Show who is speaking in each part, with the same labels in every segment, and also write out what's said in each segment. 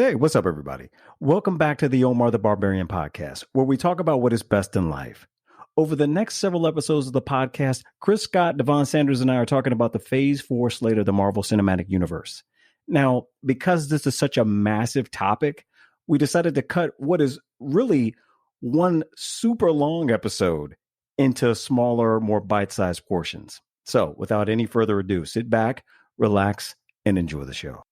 Speaker 1: Hey, what's up, everybody? Welcome back to the Omar the Barbarian podcast, where we talk about what is best in life. Over the next several episodes of the podcast, Chris Scott, Devon Sanders, and I are talking about the Phase 4 slate of the Marvel Cinematic Universe. Now, because this is such a massive topic, we decided to cut what is really one super long episode into smaller, more bite-sized portions. So, without any further ado, sit back, relax, and enjoy the show.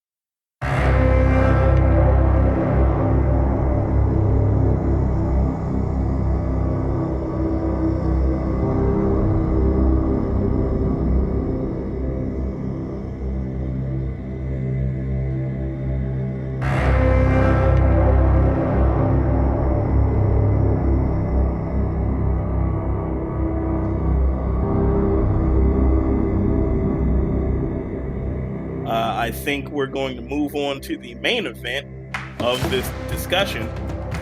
Speaker 2: I think we're going to move on to the main event of this discussion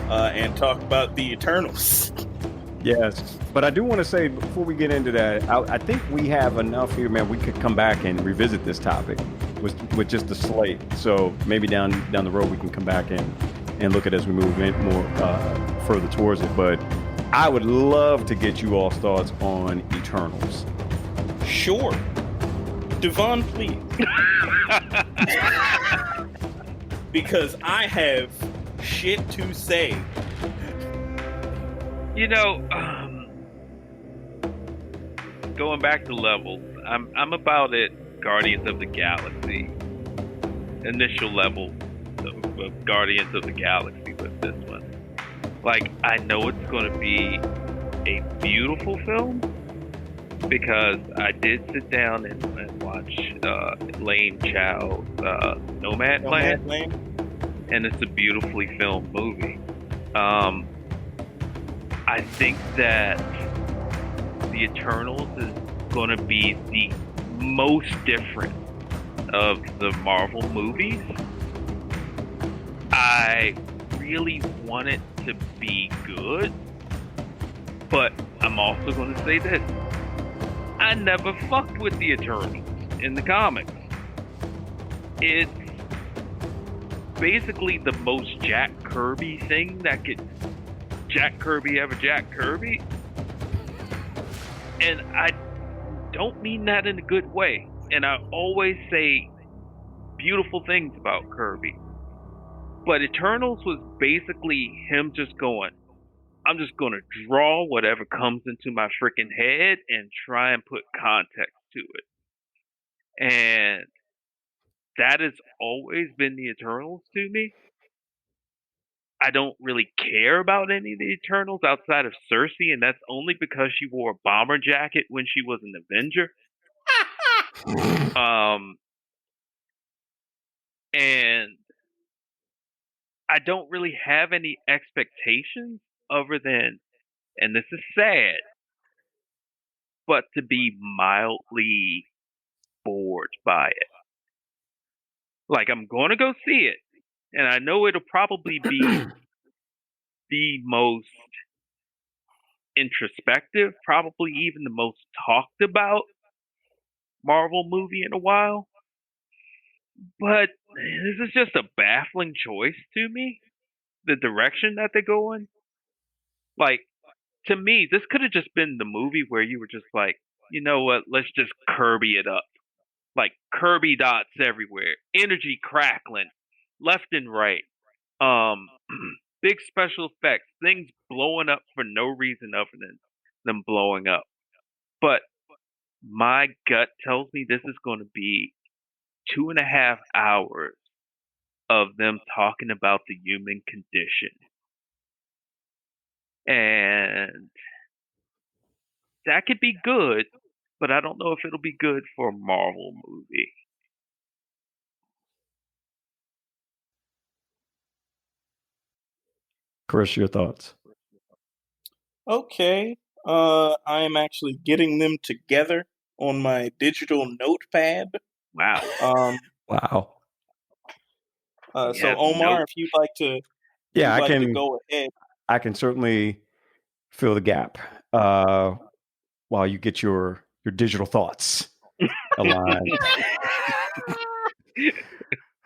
Speaker 2: and talk about the Eternals.
Speaker 1: Yes, but I do want to say before we get into that, I think we have enough here, man. We could come back and revisit this topic with just the slate. So maybe down the road we can come back and look at it as we move in more further towards it. But I would love to get you all's thoughts on Eternals.
Speaker 2: Sure. Devon, please. Because I have shit to say.
Speaker 3: You know, going back to levels, I'm about at Guardians of the Galaxy. Initial level of Guardians of the Galaxy with this one. Like, I know it's going to be a beautiful film because I did sit down and watch Lane Chow's Nomadland, and it's a beautifully filmed movie. I think that the Eternals is going to be the most different of the Marvel movies. I really want it to be good, but I'm also going to say this. I never fucked with the Eternals in the comics. It's basically the most Jack Kirby thing that could Jack Kirby ever Jack Kirby. And I don't mean that in a good way. And I always say beautiful things about Kirby. But Eternals was basically him just going, I'm just going to draw whatever comes into my freaking head and try and put context to it. And that has always been the Eternals to me. I don't really care about any of the Eternals outside of Cersei, and that's only because she wore a bomber jacket when she was an Avenger. And I don't really have any expectations other than, and this is sad, but to be mildly bored by it. Like, I'm going to go see it, and I know it'll probably be the most introspective, probably even the most talked about Marvel movie in a while. But this is just a baffling choice to me, the direction that they're going. Like, to me, this could have just been the movie where you were just like, you know what, let's just Kirby it up. Like, Kirby dots everywhere, energy crackling, left and right. Big special effects, things blowing up for no reason other than them blowing up. But my gut tells me this is going to be 2.5 hours of them talking about the human condition. And that could be good, but I don't know if it'll be good for a Marvel movie.
Speaker 1: Chris, your thoughts?
Speaker 2: Okay. I am actually getting them together on my digital notepad.
Speaker 3: Wow.
Speaker 1: Wow.
Speaker 2: So Omar, if you'd like to, to go ahead.
Speaker 1: I can certainly fill the gap while you get your digital thoughts aligned.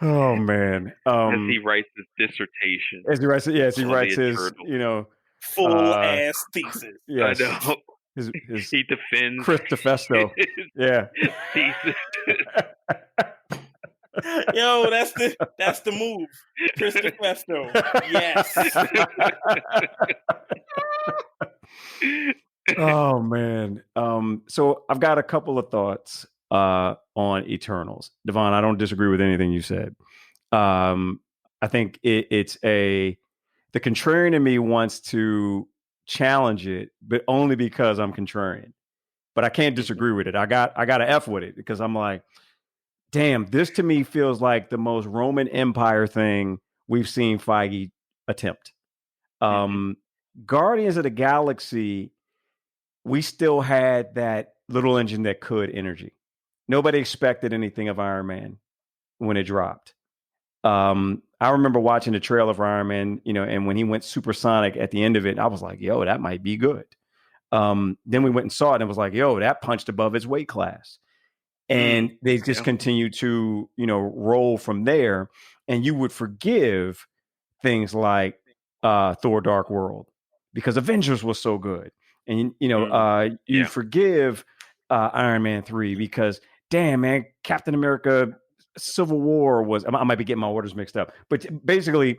Speaker 1: Oh man.
Speaker 3: As he writes his dissertation
Speaker 1: As he writes, yes, he
Speaker 3: on
Speaker 1: writes
Speaker 3: the
Speaker 1: his,
Speaker 3: Eternals.
Speaker 2: Full ass thesis.
Speaker 3: I
Speaker 1: yes,
Speaker 3: know.
Speaker 1: his
Speaker 3: He defends
Speaker 1: Chris Defesto. Yeah.
Speaker 3: thesis.
Speaker 2: Yo, that's the move. Chris Defesto. Yes.
Speaker 1: Oh man. So I've got a couple of thoughts on Eternals. Devon, I don't disagree with anything you said. I think it's the contrarian in me wants to challenge it, but only because I'm contrarian. But I can't disagree with it. I got to F with it because I'm like, damn, this to me feels like the most Roman Empire thing we've seen Feige attempt. Guardians of the Galaxy, we still had that little engine that could energy. Nobody expected anything of Iron Man when it dropped. I remember watching the trailer for Iron Man, and when he went supersonic at the end of it, I was like, yo, that might be good. Then we went and saw it and it was like, yo, that punched above its weight class. And they just continue to, roll from there. And you would forgive things like Thor Dark World because Avengers was so good. And, you forgive Iron Man 3 because, damn, man, Captain America Civil War was, I might be getting my orders mixed up, but basically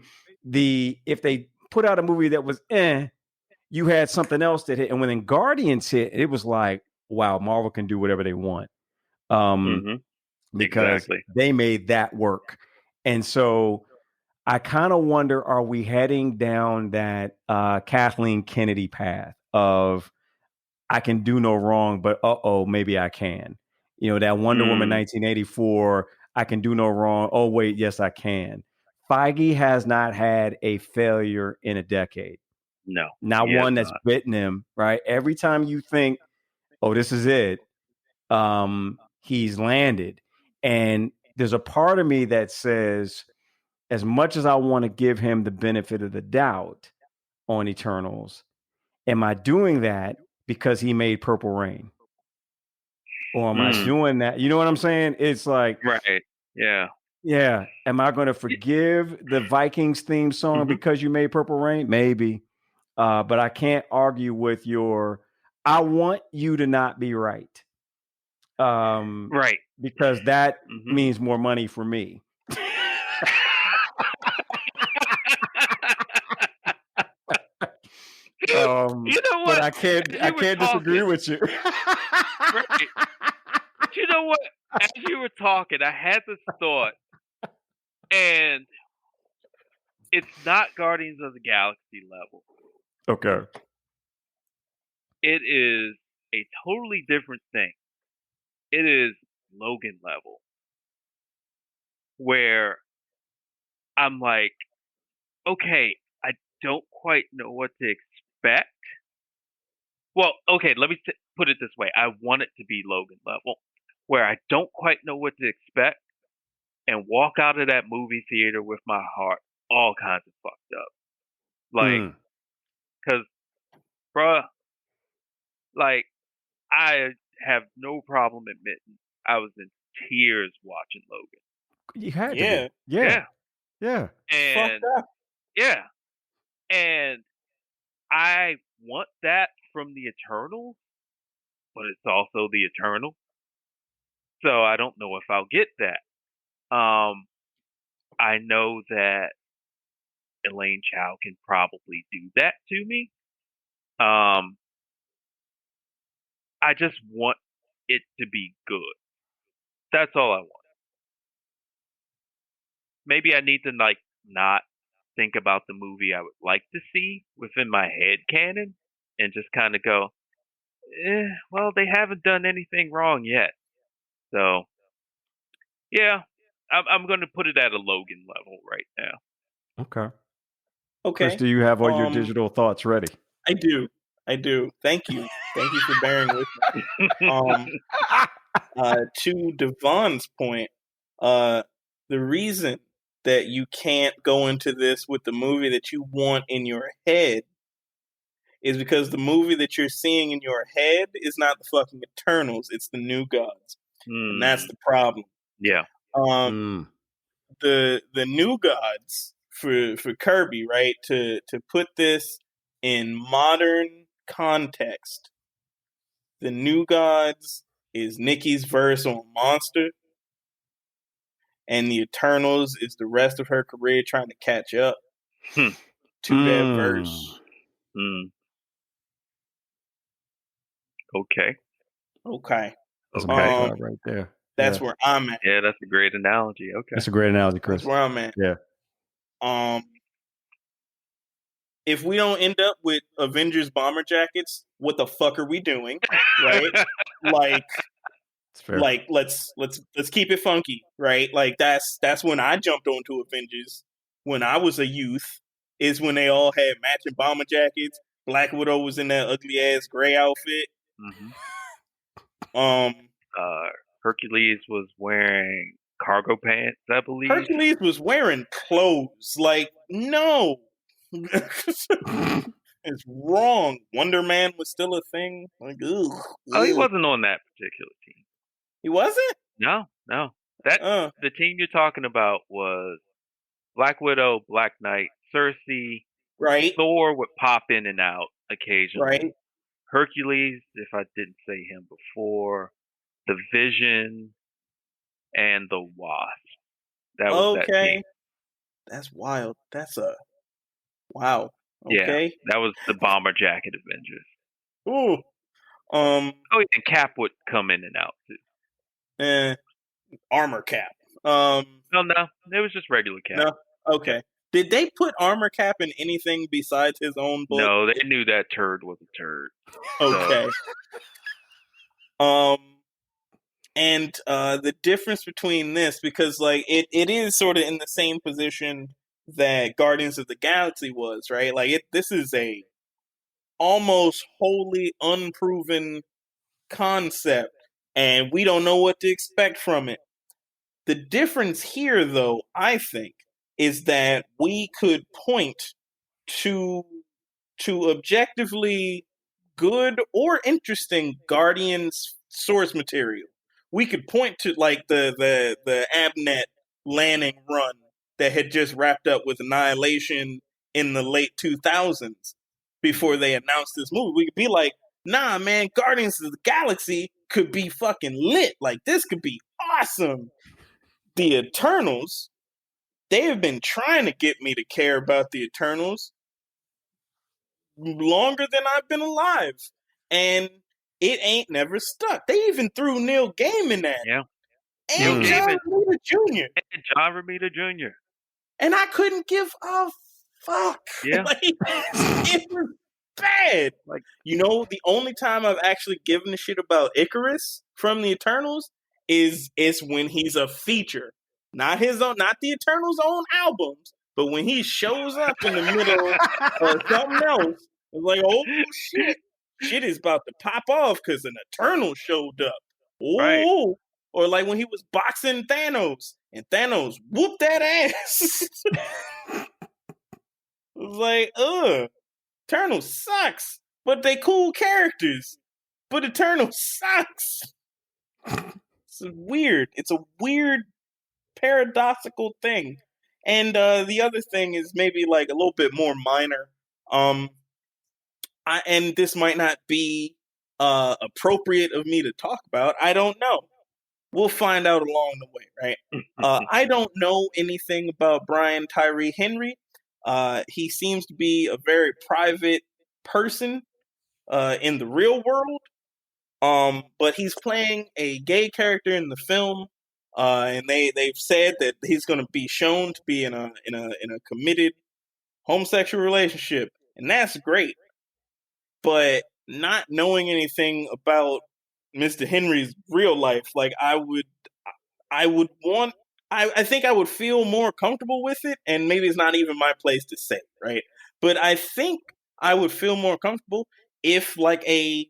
Speaker 1: if they put out a movie that was you had something else that hit. And when then Guardians hit, it was like, wow, Marvel can do whatever they want. Because they made that work. And so I kind of wonder, are we heading down that Kathleen Kennedy path of I can do no wrong, but maybe I can. That Wonder Woman 1984, I can do no wrong. Oh, wait, yes, I can. Feige has not had a failure in a decade.
Speaker 3: No.
Speaker 1: Not one that's bitten him, right? Every time you think, oh, this is it, he's landed. And there's a part of me that says, as much as I want to give him the benefit of the doubt on Eternals, am I doing that because he made Purple Rain? Or am I doing that? You know what I'm saying? It's like,
Speaker 3: right. Yeah.
Speaker 1: Yeah. Am I going to forgive the Vikings theme song because you made Purple Rain? Maybe. But I can't argue with I want you to not be right.
Speaker 3: Right.
Speaker 1: Because that means more money for me.
Speaker 3: You know what?
Speaker 1: But I can't disagree with you.
Speaker 3: Right. But you know what? As you were talking, I had this thought, and it's not Guardians of the Galaxy level.
Speaker 1: Okay.
Speaker 3: It is a totally different thing. It is Logan level, where I'm like, okay, I don't quite know what to expect. Well, okay, let me put it this way. I want it to be Logan level, where I don't quite know what to expect and walk out of that movie theater with my heart all kinds of fucked up. Like, because, bruh, like, I have no problem admitting I was in tears watching Logan.
Speaker 1: You had to be. Yeah.
Speaker 3: And, yeah. And I want that from the Eternals, but it's also the Eternal. So I don't know if I'll get that. I know that Elaine Chow can probably do that to me. I just want it to be good. That's all I want. Maybe I need to not think about the movie I would like to see within my head canon and just kind of go, well, they haven't done anything wrong yet. So, yeah, I'm going to put it at a Logan level right now.
Speaker 1: Okay. Chris, do you have all your digital thoughts ready?
Speaker 2: I do. Thank you for bearing with me. To Devon's point, the reason that you can't go into this with the movie that you want in your head is because the movie that you're seeing in your head is not the fucking Eternals, it's the New Gods. And that's the problem.
Speaker 3: Yeah.
Speaker 2: the new gods for Kirby, right? To put this in modern context, the new gods is Nikki's verse on Monster, and the Eternals is the rest of her career trying to catch up to that verse.
Speaker 3: Okay.
Speaker 1: That's a bad right there.
Speaker 2: That's where I'm at.
Speaker 3: Yeah, that's a great analogy. Okay.
Speaker 1: That's a great analogy, Chris.
Speaker 2: That's where I'm at.
Speaker 1: Yeah.
Speaker 2: If we don't end up with Avengers bomber jackets, what the fuck are we doing? Right? Let's keep it funky, right? Like that's when I jumped onto Avengers when I was a youth, is when they all had matching bomber jackets. Black Widow was in that ugly ass gray outfit.
Speaker 3: Hercules was wearing cargo pants, I believe.
Speaker 2: Hercules was wearing clothes. Like, no. It's wrong. Wonder Man was still a thing. Like, ugh.
Speaker 3: Oh, he wasn't on that particular team.
Speaker 2: He wasn't?
Speaker 3: No. That the team you're talking about was Black Widow, Black Knight, Cersei.
Speaker 2: Right.
Speaker 3: Thor would pop in and out occasionally.
Speaker 2: Right.
Speaker 3: Hercules, if I didn't say him before, the Vision, and the Wasp. That was that team.
Speaker 2: That's wild. Wow. Okay.
Speaker 3: Yeah, that was the Bomber Jacket Avengers.
Speaker 2: Ooh.
Speaker 3: Oh, and Cap would come in and out too.
Speaker 2: Armor Cap.
Speaker 3: No, it was just regular Cap.
Speaker 2: No. Okay. Did they put Armor Cap in anything besides his own book?
Speaker 3: No, they knew that turd was a turd.
Speaker 2: Okay.
Speaker 3: So.
Speaker 2: And the difference between this, because like it is sort of in the same position that Guardians of the Galaxy was, right? Like this is a almost wholly unproven concept, and we don't know what to expect from it. The difference here, though, I think, is that we could point to objectively good or interesting Guardians source material. We could point to like the Abnet landing run that had just wrapped up with Annihilation in the late 2000s before they announced this movie. We could be like, nah, man, Guardians of the Galaxy could be fucking lit. Like, this could be awesome. The Eternals, they have been trying to get me to care about the Eternals longer than I've been alive. And it ain't never stuck. They even threw Neil Gaiman at it.
Speaker 3: Yeah.
Speaker 2: And John Romita Jr.
Speaker 3: And John Romita Jr.
Speaker 2: And I couldn't give a fuck.
Speaker 3: Yeah.
Speaker 2: Like, it was bad. Like, you know, the only time I've actually given a shit about Icarus from the Eternals is when he's a feature. Not his own, not the Eternals' own albums, but when he shows up in the middle of something else, it's like, oh shit. Shit is about to pop off because an Eternal showed up. Ooh. Right. Or like when he was boxing Thanos, and Thanos whooped that ass. It was like, Eternal sucks, but they cool characters. But Eternal sucks. It's weird. It's a weird, paradoxical thing. And the other thing is maybe like a little bit more minor. And this might not be appropriate of me to talk about. I don't know. We'll find out along the way, right? I don't know anything about Brian Tyree Henry. He seems to be a very private person in the real world. But he's playing a gay character in the film, and they've said that he's going to be shown to be in a committed homosexual relationship, and that's great. But not knowing anything about Mr. Henry's real life, like I think I would feel more comfortable with it, and maybe it's not even my place to say, right? But I think I would feel more comfortable if like an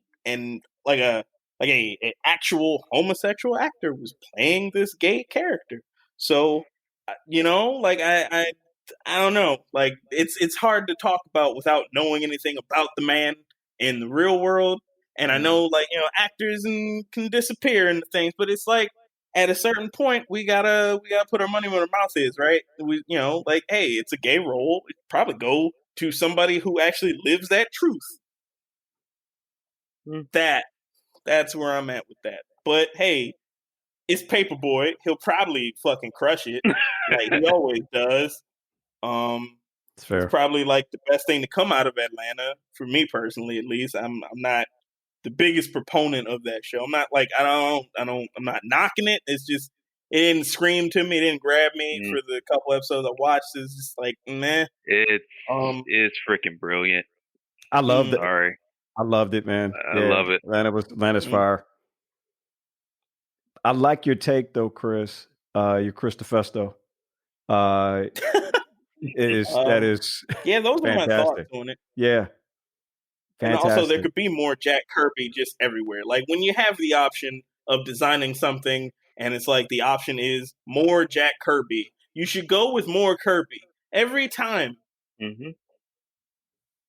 Speaker 2: actual homosexual actor was playing this gay character. So, you know, like I don't know, like it's hard to talk about without knowing anything about the man in the real world. And I know, like, you know, actors can disappear and things, but it's like, at a certain point, we gotta put our money where our mouth is, right? We, like, hey, it's a gay role. It probably go to somebody who actually lives that truth. That's where I'm at with that. But hey, it's Paperboy. He'll probably fucking crush it, like he always does.
Speaker 1: It's fair.
Speaker 2: It's probably like the best thing to come out of Atlanta for me personally, at least. I'm not the biggest proponent of that show. I'm not like I'm not knocking it. It's just it didn't scream to me. It didn't grab me for the couple episodes I watched. It's just like meh.
Speaker 3: It's freaking brilliant.
Speaker 1: I loved it.
Speaker 3: Sorry.
Speaker 1: I loved it, man.
Speaker 3: I love it.
Speaker 1: Atlanta's fire. I like your take though, Chris. Your Chris DeFesto. That is
Speaker 2: yeah, those
Speaker 1: fantastic.
Speaker 2: are my thoughts on it.
Speaker 1: Yeah. Fantastic.
Speaker 2: And also there could be more Jack Kirby just everywhere. Like when you have the option of designing something and it's like the option is more Jack Kirby, you should go with more Kirby every time.
Speaker 3: Mm-hmm.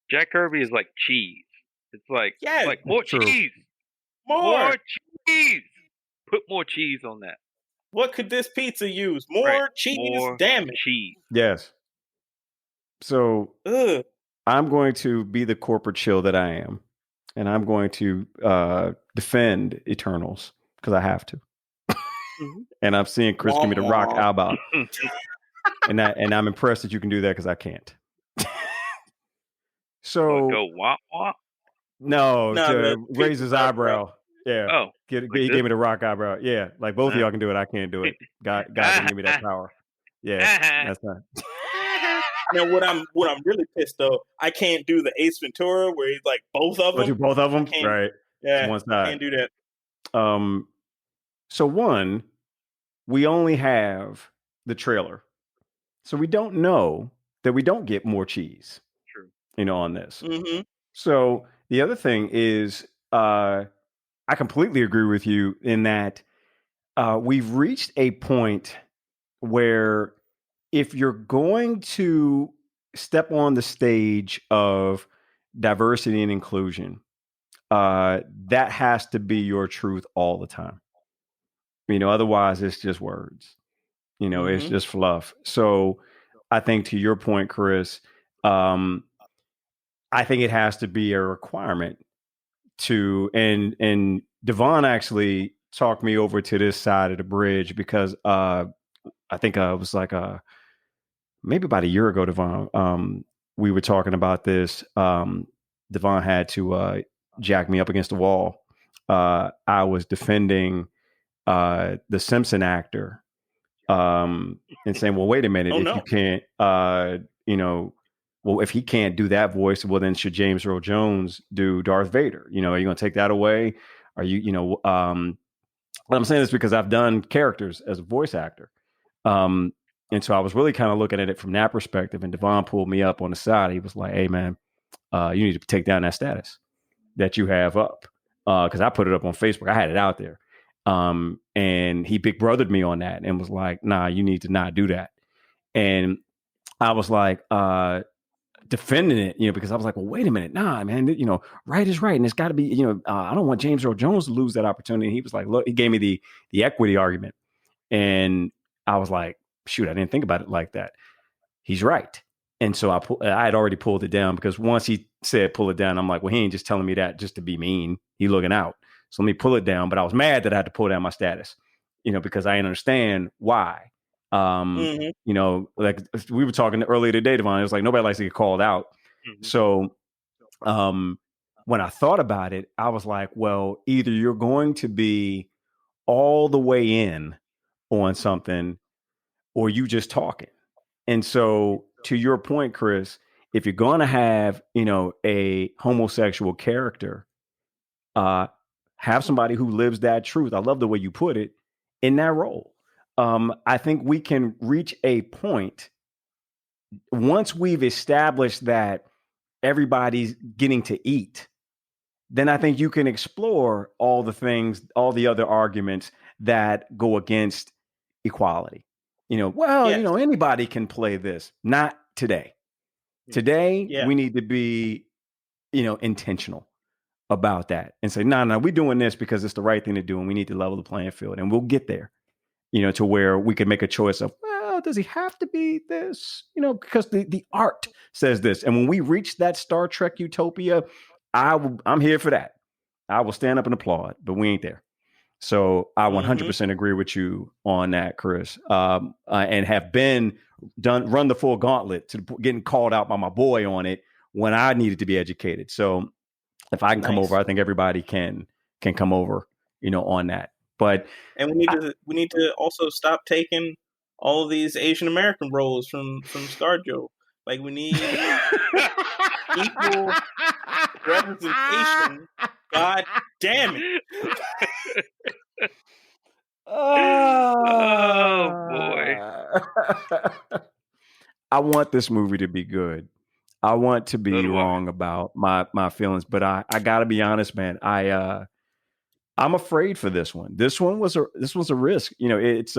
Speaker 3: Jack Kirby is like cheese. It's like, more cheese. More cheese. Put more cheese on that.
Speaker 2: What could this pizza use? More cheese, damn it.
Speaker 3: Cheese.
Speaker 1: Yes. So I'm going to be the corporate shill that I am, and I'm going to defend Eternals because I have to. And I'm seeing Chris give me the rock about, and I'm impressed that you can do that because I can't. So
Speaker 3: go wah wah.
Speaker 1: No, to raise his eyebrow. Yeah.
Speaker 3: Oh,
Speaker 1: he gave me the rock eyebrow. Yeah, like both of y'all can do it. I can't do it. God didn't give me that power. Yeah, that's not.
Speaker 2: Now, what I'm really pissed though, I can't do the Ace Ventura where he's like both of them.
Speaker 1: Do both of them, right?
Speaker 2: Yeah,
Speaker 1: one side.
Speaker 2: Can't do that.
Speaker 1: So one, we only have the trailer, so we don't know that we don't get more cheese.
Speaker 3: True.
Speaker 1: On this.
Speaker 2: Mm-hmm.
Speaker 1: So the other thing is, I completely agree with you in that we've reached a point where if you're going to step on the stage of diversity and inclusion, that has to be your truth all the time. Otherwise it's just words. It's just fluff. So I think to your point, Chris, I think it has to be a requirement to, and Devon actually talked me over to this side of the bridge because I think it was like maybe about a year ago, Devon, we were talking about this. Devon had to jack me up against the wall. I was defending the Simpson actor and saying, well, wait a minute, you can't, well, if he can't do that voice, well, then should James Earl Jones do Darth Vader? Are you going to take that away? Are you, what I'm saying is because I've done characters as a voice actor. And so I was really kind of looking at it from that perspective. And Devon pulled me up on the side. He was like, hey, man, you need to take down that status that you have up. Because I put it up on Facebook. I had it out there. And he big brothered me on that and was like, nah, you need to not do that. And I was like, defending it, because I was like, well, wait a minute. Nah, man, right is right. And it's got to be, I don't want James Earl Jones to lose that opportunity. And he was like, look, he gave me the equity argument. And I was like, shoot, I didn't think about it like that. He's right. And so I had already pulled it down because once he said pull it down, I'm like, well, he ain't just telling me that just to be mean. He looking out. So let me pull it down. But I was mad that I had to pull down my status, because I didn't understand why. Like we were talking earlier today, Devon, it was like nobody likes to get called out. So when I thought about it, I was like, well, either you're going to be all the way in on something or you just talking. And so to your point, Chris, if you're going to have, a homosexual character, have somebody who lives that truth. I love the way you put it in that role. I think we can reach a point once we've established that everybody's getting to eat, then I think you can explore all the things, all the other arguments that go against equality. Anybody can play this. Not today. Today, we need to be, intentional about that and say, no, we're doing this because it's the right thing to do and we need to level the playing field and we'll get there. to where we could make a choice of, well, does he have to be this? Because the art says this. And when we reach that Star Trek utopia, I'm here for that. I will stand up and applaud, but we ain't there. So I 100% agree with you on that, Chris. And have run the full gauntlet to getting called out by my boy on it when I needed to be educated. So if I can come over, I think everybody can come over, on that. But
Speaker 2: we need to also stop taking all of these Asian American roles from ScarJo. Like, we need equal representation. God damn it!
Speaker 3: Oh boy!
Speaker 1: I want this movie to be good. I want to be wrong about my feelings, but I gotta be honest, man. I'm afraid for this one. This was a risk. It's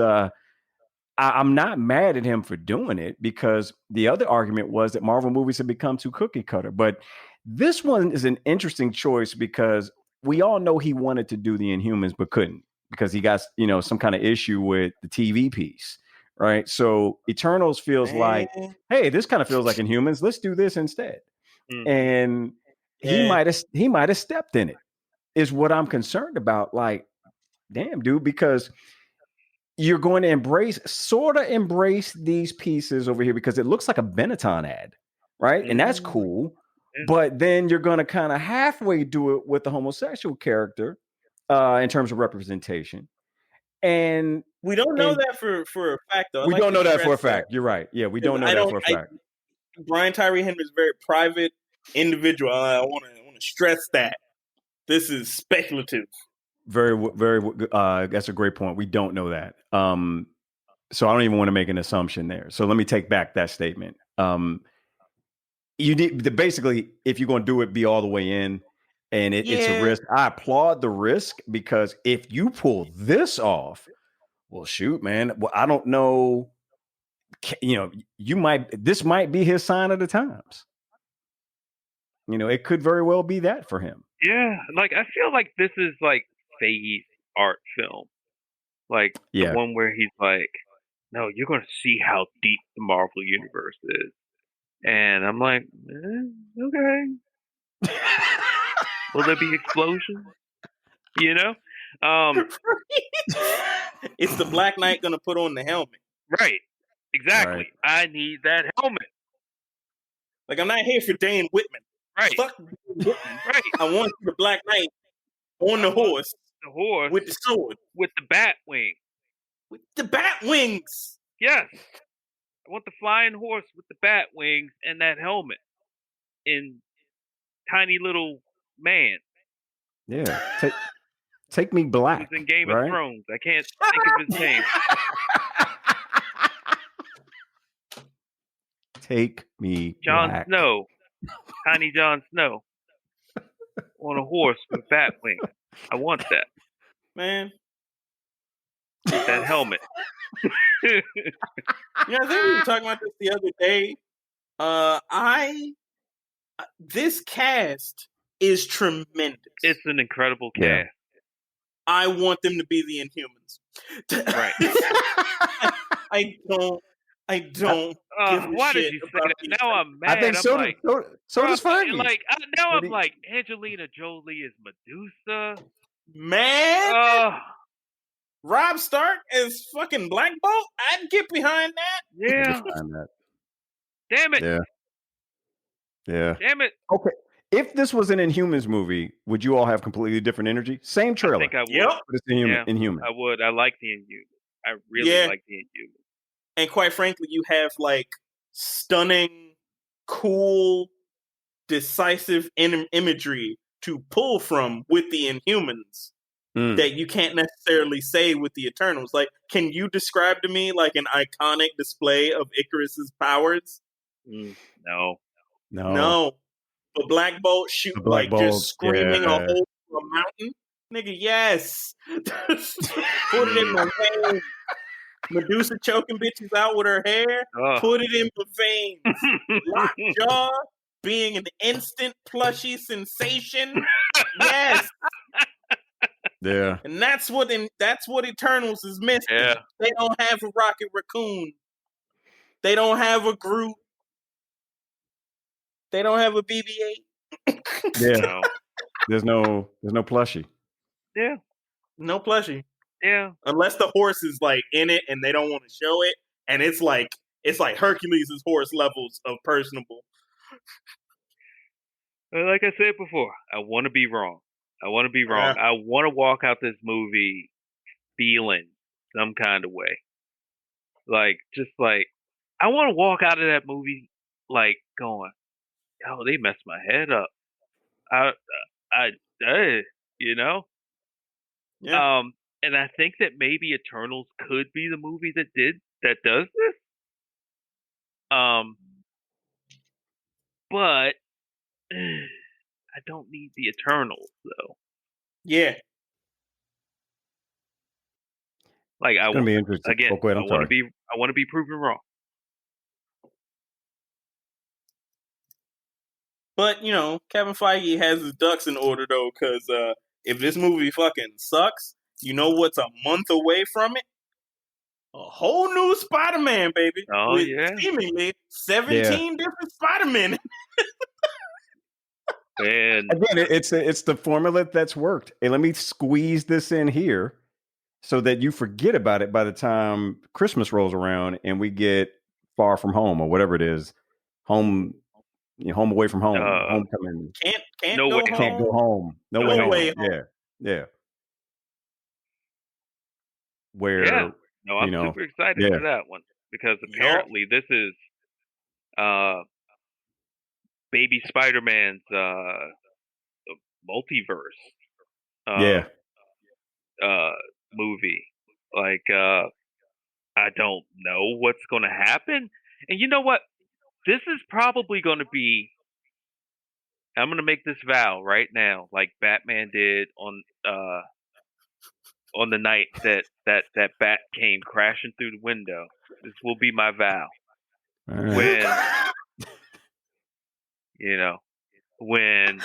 Speaker 1: I'm not mad at him for doing it, because the other argument was that Marvel movies have become too cookie cutter. But this one is an interesting choice because we all know he wanted to do the Inhumans but couldn't, because he got some kind of issue with the TV piece, right? So Eternals feels like, hey, this kind of feels like Inhumans. Let's do this instead. And he might have stepped in it, is what I'm concerned about. Like, damn, dude, because you're going to embrace these pieces over here because it looks like a Benetton ad, right? And that's cool. But then you're going to kind of halfway do it with the homosexual character in terms of representation. And
Speaker 2: we don't know that for a fact, though.
Speaker 1: We don't know that for a fact. You're right. Yeah, we don't know that for a fact.
Speaker 2: Brian Tyree Henry is a very private individual. I want to stress that. This is speculative.
Speaker 1: Very, very. That's a great point. We don't know that. So I don't even want to make an assumption there. So let me take back that statement. You need basically, if you're going to do it, be all the way in, and it's a risk. I applaud the risk, because if you pull this off, well, shoot, man. Well, I don't know. This might be his sign of the times. It could very well be that for him.
Speaker 3: Yeah, like I feel like this is like Phase art film, like the one where he's like, "No, you're going to see how deep the Marvel universe is," and I'm like, okay. Will there be explosions?
Speaker 2: It's the Black Knight going to put on the helmet,
Speaker 3: right? Exactly. Right. I need that helmet.
Speaker 2: Like, I'm not here for Dane Whitman.
Speaker 3: Right.
Speaker 2: Fuck Dane Whitman. Right. I want the Black Knight on the horse.
Speaker 3: The horse
Speaker 2: with the sword.
Speaker 3: With the bat wing.
Speaker 2: With the bat wings.
Speaker 3: Yes. I want the flying horse with the bat wings and that helmet. In tiny little man.
Speaker 1: Yeah. Take me black.
Speaker 3: Who's in Game of Thrones. I can't think of his name.
Speaker 1: Take me
Speaker 3: Jon
Speaker 1: black.
Speaker 3: Snow. Tiny Jon Snow. On a horse with bat wings. I want that.
Speaker 2: Man.
Speaker 3: With that helmet.
Speaker 2: I think we were talking about this the other day. This cast is tremendous.
Speaker 3: It's an incredible cast. Yeah.
Speaker 2: I want them to be the Inhumans. Right. I don't.
Speaker 3: Why did you say that? Now I'm mad.
Speaker 1: I think so does Fergie.
Speaker 3: I'm like, Angelina Jolie is Medusa.
Speaker 2: Man, Rob Stark is fucking Black Bolt. I'd get behind that.
Speaker 3: Yeah. Damn it.
Speaker 1: Yeah.
Speaker 3: Damn it.
Speaker 1: Okay. If this was an Inhumans movie, would you all have completely different energy? Same trailer.
Speaker 3: I think I would.
Speaker 2: Yep.
Speaker 1: But it's Inhumans.
Speaker 3: I would. I like the Inhumans. I really like the Inhumans.
Speaker 2: And quite frankly, you have like stunning, cool, decisive imagery to pull from with the Inhumans that you can't necessarily say with the Eternals. Like, can you describe to me like an iconic display of Icarus's powers?
Speaker 3: No.
Speaker 2: But Black Bolt shoot just screaming a hole through a mountain, nigga. Yes, put it in my veins. Medusa choking bitches out with her hair. Put it in my veins. Lockjaw being an instant plushy sensation. Yes.
Speaker 1: Yeah.
Speaker 2: And that's what Eternals is missing.
Speaker 3: Yeah.
Speaker 2: They don't have a Rocket Raccoon. They don't have a Groot. They don't have a BB-8.
Speaker 1: Yeah.
Speaker 3: No.
Speaker 1: There's no plushie.
Speaker 3: Yeah.
Speaker 2: No plushie.
Speaker 3: Yeah.
Speaker 2: Unless the horse is like in it and they don't want to show it, and it's like Hercules' horse levels of personable.
Speaker 3: Like I said before, I want to be wrong. I want to be wrong.
Speaker 2: Yeah.
Speaker 3: I want to walk out this movie feeling some kind of way. Like, just like, I want to walk out of that movie like going, "Oh, they messed my head up." You know.
Speaker 2: Yeah.
Speaker 3: And I think that maybe Eternals could be the movie that does this. But I don't need the Eternals though.
Speaker 2: Yeah.
Speaker 3: Like
Speaker 1: It's gonna be interesting.
Speaker 3: again,
Speaker 1: Go ahead. I'm sorry.
Speaker 3: I want to be proven wrong.
Speaker 2: But, you know, Kevin Feige has his ducks in order, though, because if this movie fucking sucks, you know what's a month away from it? A whole new Spider-Man, baby.
Speaker 3: Oh,
Speaker 2: with
Speaker 3: yeah.
Speaker 2: seemingly 17 different Spider-Men.
Speaker 3: And
Speaker 1: Again, it's the formula that's worked. Hey, let me squeeze this in here so that you forget about it by the time Christmas rolls around and we get Far From Home or whatever it is. Home away from home. Homecoming.
Speaker 2: Can't
Speaker 3: No
Speaker 2: go
Speaker 3: Way
Speaker 2: home.
Speaker 1: Can't go home. No
Speaker 2: No
Speaker 1: way
Speaker 2: Way
Speaker 1: home.
Speaker 2: Home.
Speaker 1: Yeah. Where
Speaker 3: yeah, no, I'm
Speaker 1: you know,
Speaker 3: super excited
Speaker 1: yeah.
Speaker 3: for that one because apparently this is baby Spider-Man's multiverse
Speaker 1: Yeah.
Speaker 3: movie. Like I don't know what's going to happen. And you know what? This is probably going to be. I'm going to make this vow right now, like Batman did on the night that bat came crashing through the window. This will be my vow.
Speaker 1: All right.
Speaker 3: When you know, when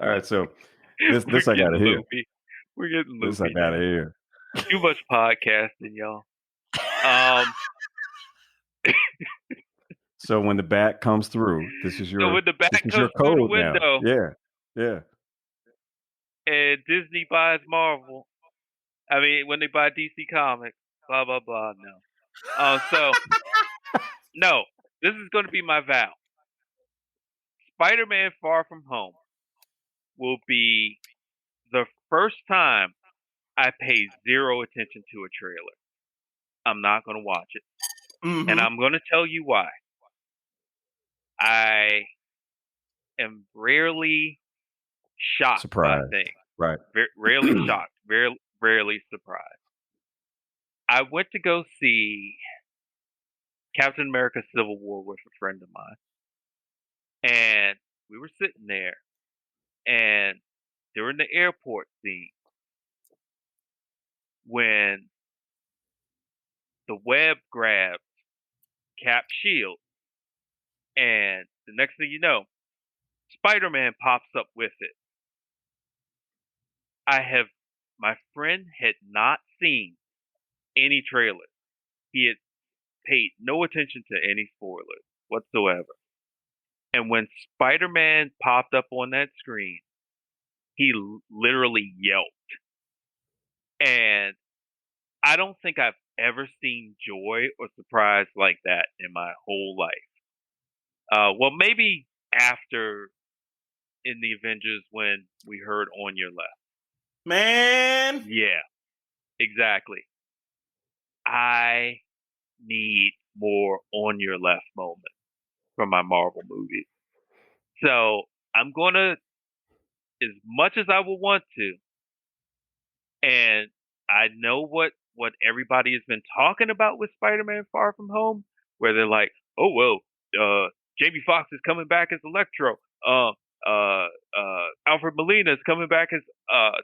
Speaker 1: All right, so this
Speaker 3: we're
Speaker 1: I gotta
Speaker 3: getting
Speaker 1: hear.
Speaker 3: loopy. We're getting loopy.
Speaker 1: This I gotta
Speaker 3: now.
Speaker 1: hear.
Speaker 3: Too much podcasting, y'all.
Speaker 1: So when the bat comes through, this is your
Speaker 3: So when the bat
Speaker 1: this is your
Speaker 3: comes through the
Speaker 1: code
Speaker 3: window,
Speaker 1: now. Yeah.
Speaker 3: and Disney buys Marvel, I mean when they buy DC Comics, blah blah blah. No, so no, this is going to be my vow. Spider-Man: Far From Home will be the first time I pay zero attention to a trailer. I'm not going to watch it.
Speaker 2: Mhm.
Speaker 3: And I'm going to tell you why. I am rarely shocked
Speaker 1: Surprised.
Speaker 3: by things.
Speaker 1: Right.
Speaker 3: Rarely shocked. Rarely surprised. I went to go see Captain America Civil War with a friend of mine. And we were sitting there. And during the airport scene, when the web grabs Cap's shield, and the next thing you know, Spider-Man pops up with it. My friend had not seen any trailers. He had paid no attention to any spoilers whatsoever. And when Spider-Man popped up on that screen, he literally yelped. And I don't think I've ever seen joy or surprise like that in my whole life. Well, maybe after in the Avengers when we heard On Your Left.
Speaker 2: Man.
Speaker 3: Yeah, exactly. I need more On Your Left moments from my Marvel movies. So I'm going to, as much as I will want to, and I know what everybody has been talking about with Spider-Man Far From Home, where they're like, oh, well, Jamie Foxx is coming back as Electro. Alfred Molina is coming back as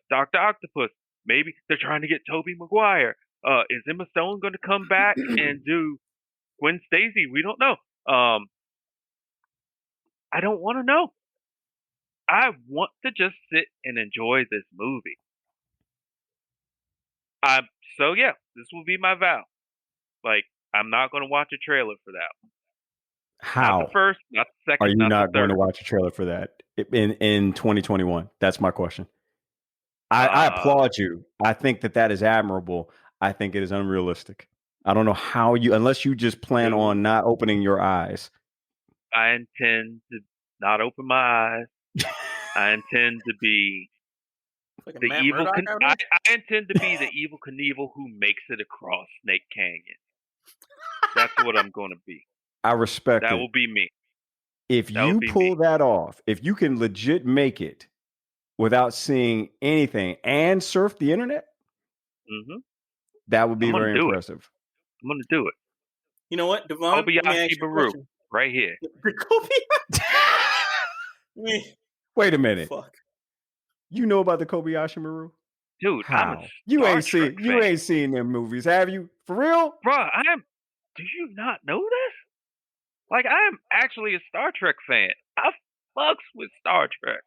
Speaker 3: Dr. Octopus. Maybe they're trying to get Tobey Maguire. Is Emma Stone going to come back and do Gwen Stacy? We don't know. I don't want to know. I want to just sit and enjoy this movie. So yeah, this will be my vow. Like, I'm not going to watch a trailer for that one. Not the
Speaker 1: How
Speaker 3: first, not the
Speaker 1: are
Speaker 3: second,
Speaker 1: you
Speaker 3: not
Speaker 1: not
Speaker 3: the
Speaker 1: going to
Speaker 3: third.
Speaker 1: watch a trailer for that in 2021? That's my question. I applaud you. I think that is admirable. I think it is unrealistic. I don't know how unless you just plan on not opening your eyes.
Speaker 3: I intend to not open my eyes. I intend to be
Speaker 2: Fucking
Speaker 3: the
Speaker 2: Matt
Speaker 3: evil.
Speaker 2: Murdock out here?
Speaker 3: I intend to be the evil Knievel who makes it across Snake Canyon. That's what I'm going to be.
Speaker 1: I respect it.
Speaker 3: That will be me.
Speaker 1: If you pull that off, if you can legit make it without seeing anything and surf the internet, that would be very impressive.
Speaker 3: I'm going to do it.
Speaker 2: You know what, Devon?
Speaker 3: Kobayashi Maru, right here.
Speaker 1: Wait a minute.
Speaker 2: Fuck.
Speaker 1: You know about the Kobayashi Maru?
Speaker 3: Dude,
Speaker 1: how?
Speaker 3: I'm a you
Speaker 1: ain't seen them movies, have you? For real?
Speaker 3: Bruh, do you not know this? Like, I am actually a Star Trek fan. I fucks with Star Trek.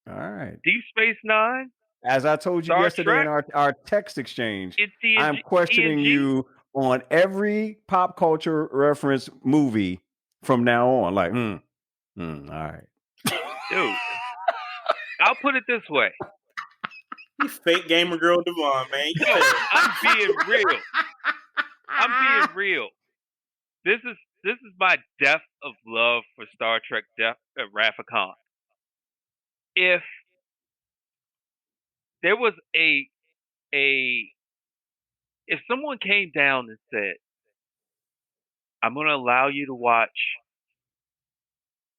Speaker 1: All right.
Speaker 3: Deep Space Nine.
Speaker 1: As I told you yesterday in our text exchange, I'm questioning you on every pop culture reference movie from now on. Like, all right.
Speaker 3: Dude, I'll put it this way.
Speaker 2: You fake gamer girl Devon, man.
Speaker 3: Yo, I'm being real. I'm being real. This is my depth of love for Star Trek Wrath of Khan. If there was if someone came down and said, I'm going to allow you to watch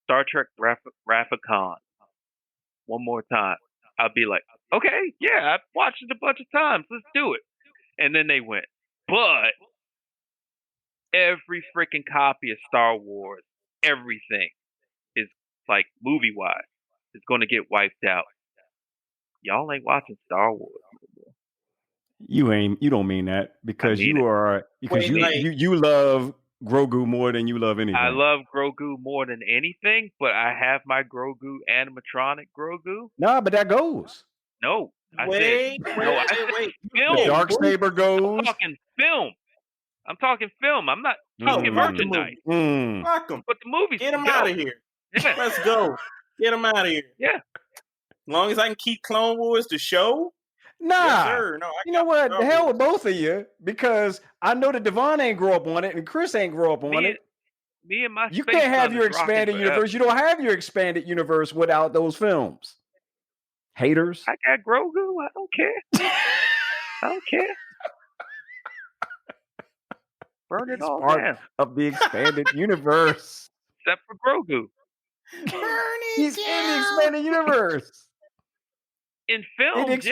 Speaker 3: Star Trek Wrath of Khan one more time, I'd be like, okay, yeah, I've watched it a bunch of times. Let's do it. And then they went, but every freaking copy of Star Wars, everything is like movie-wise, is going to get wiped out. Y'all ain't watching Star Wars anymore.
Speaker 1: You don't mean that because you love Grogu more than you love anything.
Speaker 3: I love Grogu more than anything, but I have my Grogu animatronic Grogu.
Speaker 1: Nah, but that goes.
Speaker 3: No.
Speaker 2: Wait.
Speaker 3: Film.
Speaker 1: The dark saber goes.
Speaker 3: I'm talking film. I'm not talking merchandise.
Speaker 2: Fuck them.
Speaker 3: But the movies.
Speaker 2: Get them out of here. Yeah. Let's go. Get them out of here.
Speaker 3: Yeah.
Speaker 2: As long as I can keep Clone Wars the show.
Speaker 1: Nah.
Speaker 2: Yes, sir. No,
Speaker 1: you know what? The hell with both of you, because I know that Devon ain't grow up on it and Chris ain't grow up on it.
Speaker 3: Me and my
Speaker 1: you can't have your expanded universe. You don't have your expanded universe without those films. Haters.
Speaker 3: I got Grogu. I don't care. I don't care. Burn it all down.
Speaker 1: Of the expanded universe.
Speaker 3: Except for Grogu.
Speaker 1: He's in the expanded universe.
Speaker 3: In film,
Speaker 1: it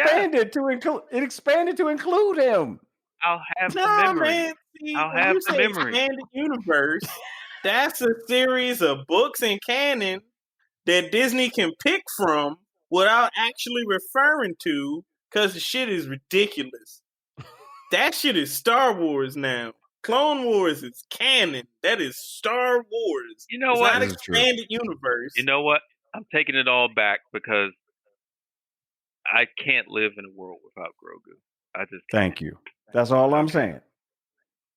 Speaker 1: expanded to include him.
Speaker 3: I'll have the memory.
Speaker 2: Man, see,
Speaker 3: I'll have the memory.
Speaker 2: Expanded universe. That's a series of books and canon that Disney can pick from without actually referring to, because the shit is ridiculous. That shit is Star Wars now. Clone Wars is canon. That is Star Wars.
Speaker 3: You know
Speaker 2: it's
Speaker 3: what?
Speaker 2: Not expanded universe.
Speaker 3: You know what? I'm taking it all back because I can't live in a world without Grogu. I just can't.
Speaker 1: Thank you. That's all I'm saying.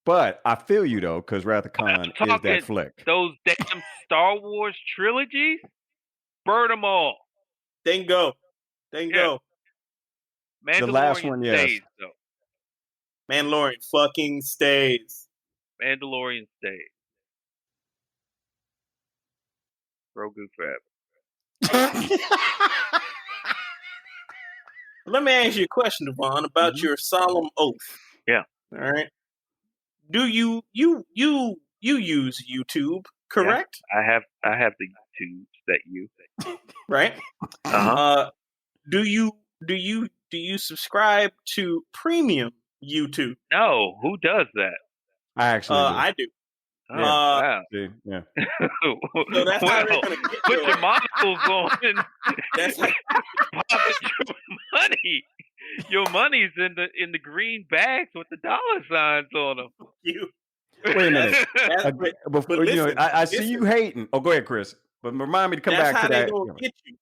Speaker 1: But I feel you though, because Wrath of Khan is that flick.
Speaker 3: Those damn Star Wars trilogies, burn them all.
Speaker 2: They can go.
Speaker 3: Mandalorian
Speaker 1: the last one, yes.
Speaker 3: Stays, though.
Speaker 2: Mandalorian fucking stays.
Speaker 3: Mandalorian stays. Grogu forever.
Speaker 2: Let me ask you a question, Devon, about your solemn oath.
Speaker 3: Yeah.
Speaker 2: All right. Do you use YouTube, correct?
Speaker 3: Yeah, I have the YouTubes that you
Speaker 2: right. Do you subscribe to premium YouTube?
Speaker 3: No, who does that?
Speaker 1: I actually do.
Speaker 2: I do.
Speaker 3: Oh, wow.
Speaker 1: Yeah.
Speaker 2: So that's how they're gonna get
Speaker 3: put your monocles on.
Speaker 2: That's
Speaker 3: your money. Your money's in the green bags with the dollar signs on them.
Speaker 2: You.
Speaker 1: Wait a minute. Before, I see you hating. Oh, go ahead, Chris. But remind me to come back to that.
Speaker 2: That's how they gonna get you.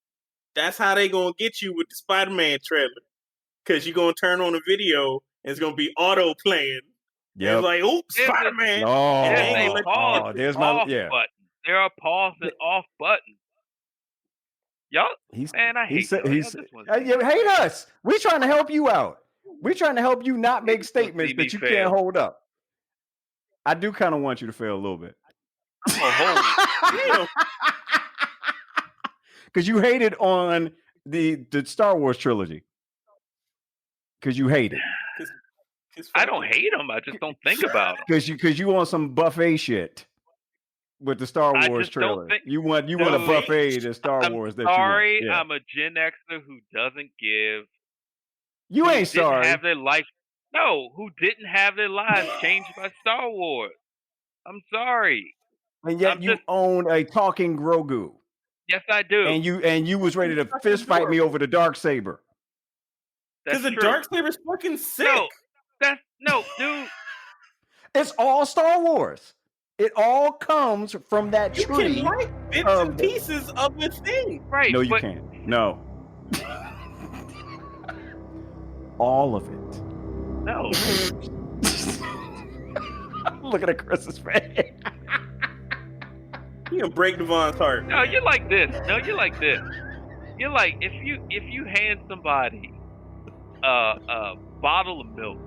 Speaker 2: That's how they gonna get you with the Spider-Man trailer. Because you're gonna turn on a video and it's gonna be auto playing.
Speaker 1: Yep.
Speaker 2: It's like, oops, Spider-Man.
Speaker 1: Oh,
Speaker 2: And they ain't
Speaker 3: There's
Speaker 2: gonna
Speaker 3: a
Speaker 2: let
Speaker 3: pause
Speaker 2: you
Speaker 1: there's
Speaker 3: and
Speaker 1: my
Speaker 3: off button. There are pause and off buttons. Y'all, man, I hate y'all. Y'all just want to
Speaker 1: you hate us. We're trying to help you out. We're trying to help you not make statements that you can't hold up. I do kind of want you to fail a little bit. Because you hated on the Star Wars trilogy. Because you hate it.
Speaker 3: I don't hate them. I just don't think about them.
Speaker 1: Because you want some buffet shit with the Star Wars trailer. You want a buffet to Star Wars.
Speaker 3: Sorry, I'm a Gen Xer who doesn't give.
Speaker 1: You ain't sorry.
Speaker 3: Have their life. No, who didn't have their lives changed by Star Wars. I'm sorry.
Speaker 1: And yet you own a talking Grogu.
Speaker 3: Yes, I do.
Speaker 1: And you was ready to fist fight me over the Darksaber.
Speaker 2: Because the Darksaber's fucking sick.
Speaker 3: No, dude.
Speaker 1: It's all Star Wars. It all comes from that tree.
Speaker 2: You can like bits and pieces of the thing.
Speaker 3: Right.
Speaker 1: No, you can't. No. All of it.
Speaker 3: No.
Speaker 1: Look at Chris's face.
Speaker 2: You gonna break Devon's heart.
Speaker 3: No, you're like this. You're like if you hand somebody a bottle of milk,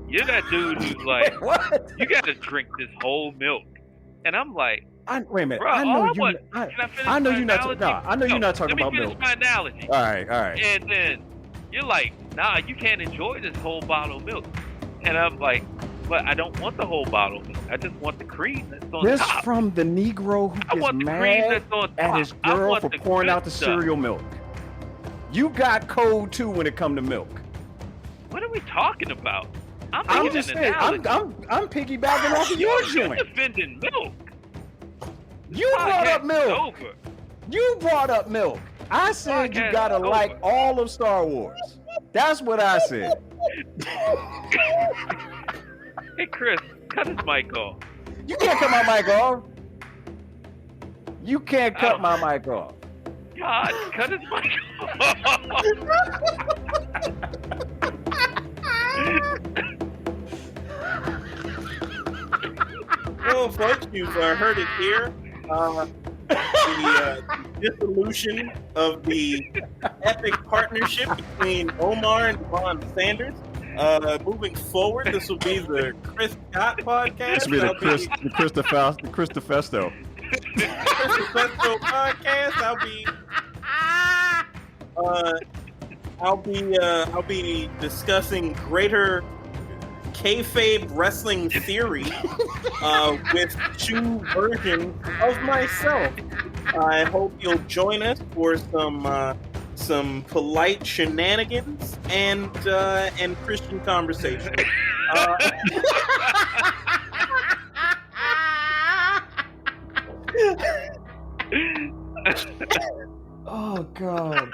Speaker 3: you're that dude who's like,
Speaker 1: what?
Speaker 3: You got to drink this whole milk, and I'm like,
Speaker 1: wait a minute.
Speaker 3: Bro,
Speaker 1: I know you.
Speaker 3: can I know you're not.
Speaker 1: I know you're not talking about milk.
Speaker 3: Let me finish my analogy.
Speaker 1: All right.
Speaker 3: And then you're like, nah, you can't enjoy this whole bottle of milk, and I'm like, but I don't want the whole bottle of milk. I just want the cream that's on top.
Speaker 1: This from the Negro who gets mad at his girl for pouring out the cereal milk. You got code too when it come to milk.
Speaker 3: What are we talking about?
Speaker 1: I'm just saying. I'm piggybacking off of your joint.
Speaker 3: You're defending milk.
Speaker 1: You brought up milk. You brought up milk. I said you gotta like all of Star Wars. That's what I said.
Speaker 3: Hey Chris, cut his mic off.
Speaker 1: You can't cut my mic off. You can't cut my mic off.
Speaker 3: God, cut his mic off.
Speaker 2: Well, folks, you've heard it here. The dissolution of the epic partnership between Omar and Devon Sanders. Moving forward, this will be the Chris Scott podcast.
Speaker 1: This will be the Chris DeFesto.
Speaker 2: The Chris DeFesto podcast. I'll be discussing greater kayfabe wrestling theory with two versions of myself. I hope you'll join us for some polite shenanigans and Christian conversation.
Speaker 1: Oh God.